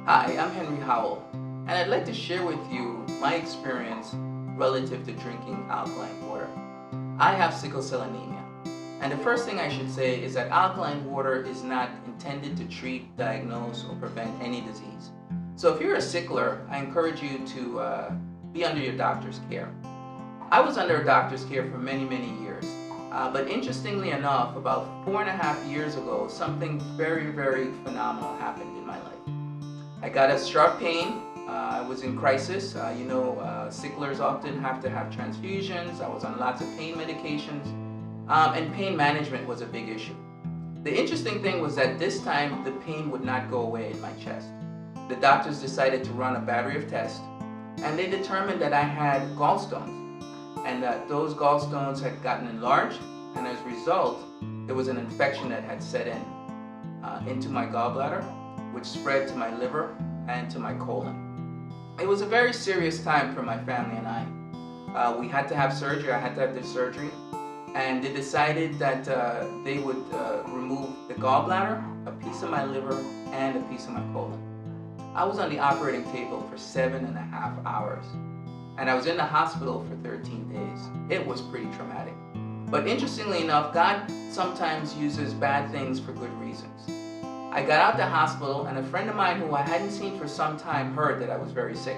Hi, I'm Henry Howell, and I'd like to share with you my experience relative to drinking alkaline water. I have sickle cell anemia, and the first thing I should say is that alkaline water is not intended to treat, diagnose, or prevent any disease. So if you're a sickler, I encourage you to be under your doctor's care. I was under a doctor's care for many years, but interestingly enough, about 4.5 years ago, something very phenomenal happened in my life. I got a sharp pain. I was in crisis. Sicklers often have to have transfusions. I was on lots of pain medications, and pain management was a big issue. The interesting thing was that this time the pain would not go away in my chest. The doctors decided to run a battery of tests, and they determined that I had gallstones, and that those gallstones had gotten enlarged, and as a result, there was an infection that had set in into my gallbladder, which spread to my liver and to my colon. It was a very serious time for my family and I. We had to have surgery. I had to have this surgery, and they decided that they would remove the gallbladder, a piece of my liver, and a piece of my colon. I was on the operating table for 7.5 hours, and I was in the hospital for 13 days. It was pretty traumatic. But interestingly enough, God sometimes uses bad things for good reasons. I got out the hospital, and a friend of mine who I hadn't seen for some time heard that I was very sick.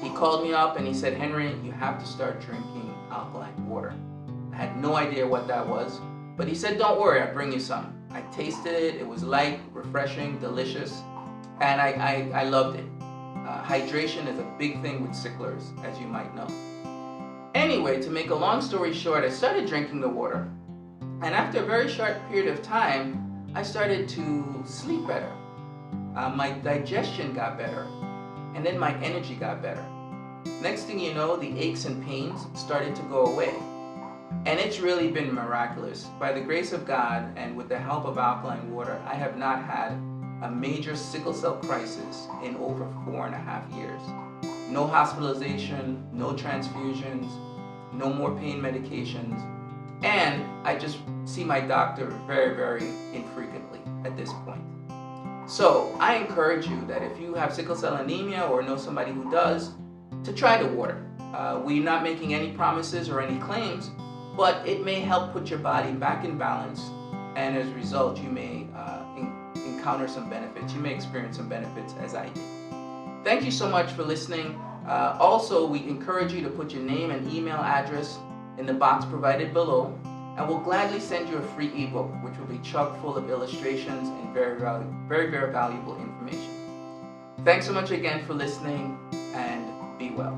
He called me up and he said, "Henry, you have to start drinking alkaline water." I had no idea what that was, but he said, "Don't worry, I'll bring you some." I tasted it. It was light, refreshing, delicious, and I loved it. Hydration is a big thing with sicklers, as you might know. Anyway, to make a long story short, I started drinking the water, and after a very short period of time, I started to sleep better. My digestion got better, and then my energy got better. Next thing you know, the aches and pains started to go away. And it's really been miraculous. By the grace of God and with the help of alkaline water, I have not had a major sickle cell crisis in over 4.5 years. No hospitalization, no transfusions, no more pain medications, and I just see my doctor very infrequently at this point. So I encourage you that if you have sickle cell anemia or know somebody who does, to try the water. We're not making any promises or any claims, but it may help put your body back in balance, and as a result you may encounter some benefits. You may experience some benefits as I did. Thank you so much for listening. Also, we encourage you to put your name and email address in the box provided below, and we'll gladly send you a free ebook which will be chock full of illustrations and very valuable information. Thanks so much again for listening, and be well.